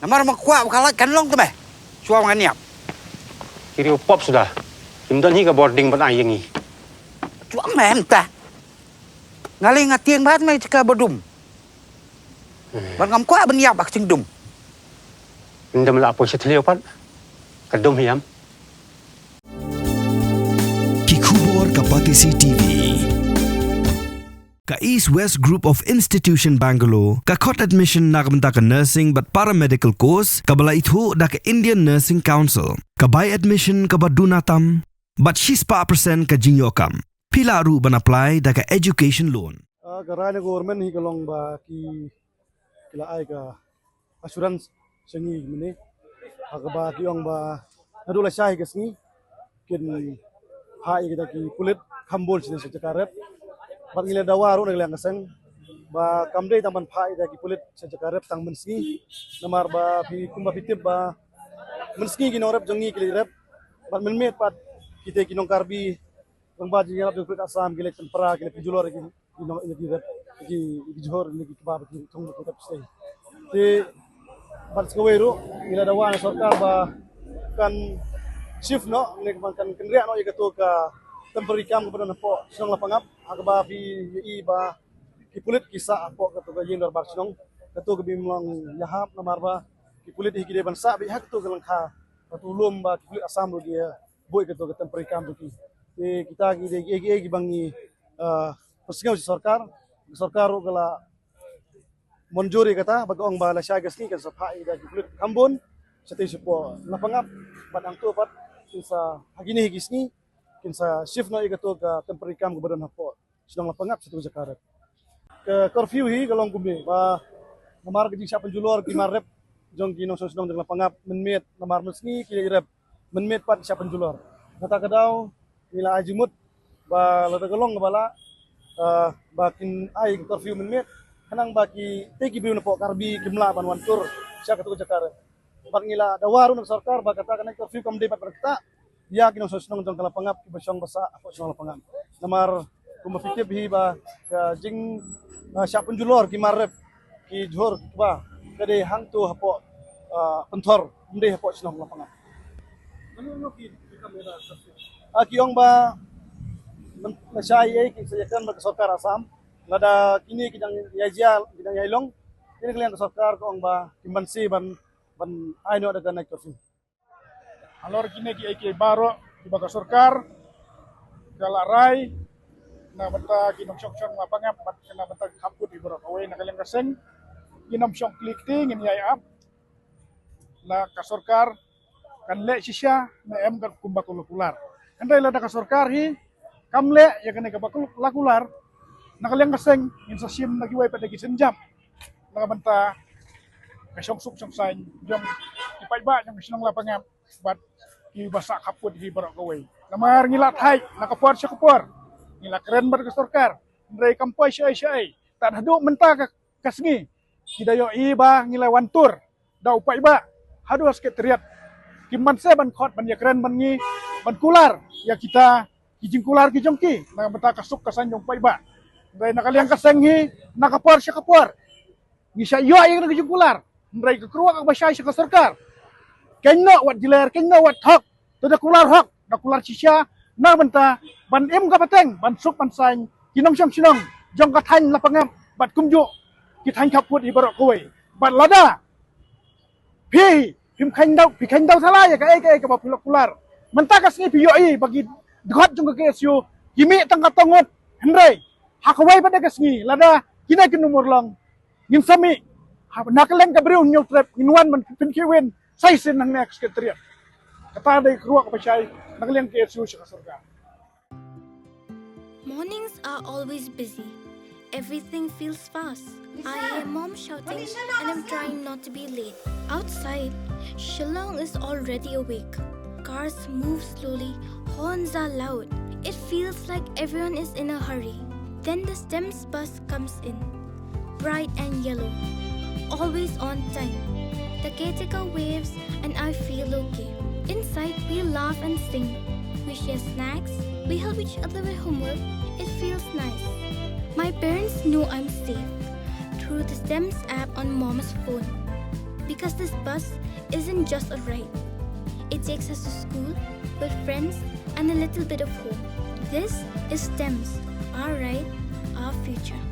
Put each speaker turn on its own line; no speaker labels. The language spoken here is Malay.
Namar makuat kalat kan long tu be. Suam kan niap.
Kiri upop sudah. Kimdan hi ka boarding ban ayang hi.
Suam mem ta. Ngalih ngatiang bat mai ceka bodum. Ban ngam kuat ban niap bak cingdum.
Ndam la apo sethleo pat. Kadum hiam.
Kikubor Kapatisi TV. Ka East West Group of Institution Bangalore, ka khot admission na kabanta ka nursing but paramedical course, kabala ithu da ka Indian Nursing Council, ka by admission ka badunatam, but 6% ka jinyokam. Pila ru ban apply da ka education loan.
Karena government hi kalong ba ki kila ay ka assurance sengi mene agaba ki ong ba nadula syai ka sengi kin hai kita ki kulit kambol sini sejakaret bat ngile dawaru nang lang kaseng ba kamdei taman phai da ki kulit sejakaret tang menski namar ba pi kumba pitip ba menski ginorep jongi kilirep bat menmet pat kita kinong karbi bang baji ngalap jong kulit asam gile tempera gile pijulor ki kinong kilirep ki johor ni ki kebab ki tong ko tap stay te bat skaweru ngile dawana sarkar ba kan shift no nek kan kenria no ikato ka temporary kam kepada napo sinong lapangap agaba fi i ba ki pulit kisa apo kato ga yindor bar sinong kato ga bimlang yahap na marba ki pulit hikide ban sa bi hak to ga langkha patulum ba ki pulit asam ro dia boy kato ga temporary kam ki te kita gi egi bangi persingaw si sarkar ro gala monjuri kata bagong ba la syagas ni kan sa phai da ki pulit kambon sa te supo lapangap bat ang to pat kinsa hagini higisni kinsa shift no igato ka temporary kam kepada napo sinong lapangap sa tuja karet ke curfew hi kalong kumbe ba namar gidi siya penjulor ki marep jong kinong sinong deng lapangap menmet namar mesni ki irep menmet pat siya penjulor kata kadaw nila ajimut ba lada kalong bala bakin ai curfew menmet kanang baki tegi biu napo karbi kimla ban wantur siya ka tuja karet bat ngila dawaru ng sarkar ba kata kanang curfew kam day pat berkata ya kinong sosnong jong kalapangap kibasyong basa ako sinong lapangap namar kumapitib hi ba ka jing siya penjulor ki marep ki johor ba kade hangtu hapo pentor hindi hapo sinong lapangap ano ki kamera ki ong ba nasyai ki sayakan ba sarkar asam ngada kini kidang yajal kidang yailong kini kalian sarkar ko ong ba kimbansi ban aino daga naik curfew.
Alor kini ki baro di baga sarkar galarai na banta kinom syong mapangap bat kana banta hapud di baro away na kalang kaseng kinom syong klikting ini ayap la ka sarkar kan le sisya na em kan kumba kulukular andai la ka sarkar hi kamle ya kan ka bakulakular na kalang kaseng in sa sim nagiway pa dagi senjam na banta kasyong syong sain jong ipaiba jong sinong lapangap bat ki basa kaput di barok kawai namar ngilat hai nakapuar siya kapuar ngila keren bar ka sarkar ndray kampoy siya tak hadu menta ka kasngi kidayo iba ngila wantur daw pa iba hadu asket triat kimman se ban khot ban ya keren ban ngi ban kular ya kita kijing kular ki jongki na menta kasuk kasan jong pa iba ndray nakaliang kasenghi nakapuar siya kapuar ngi siya yo ay kijing kular ndray ka kruwa ka basya siya ka sarkar kena wat diler kena wat hak tada kular hak da kular sisya na banta ban em ka pateng ban suk ban sain kinong sinong jong ka than lapangam bat kumju ki than kaput ibarok kowe bat lada pi pim kain daw thala ya ka ka ba kular menta kas ni piyo i bagi dgot jong ka kesyo gimi tang katongot hendrai hakawai pada kas ni lada kina kinumur lang ngin sami nakaleng ka briu new trap inwan man pinkiwen sai sin nang next sekretariat kata day kruwa ka pasay nagaliang KSU siya kasarga.
Mornings are always busy. Everything feels fast. I hear mom shouting and I'm trying not to be late. Outside, Shillong is already awake. Cars move slowly, horns are loud. It feels like everyone is in a hurry. Then the STEMS bus comes in, bright and yellow, always on time. The caretaker waves and I feel okay. Inside, we laugh and sing. We share snacks. We help each other with homework. It feels nice. My parents know I'm safe through the STEMS app on mom's phone. Because this bus isn't just a ride. It takes us to school, with friends, and a little bit of hope. This is STEMS, our ride, our future.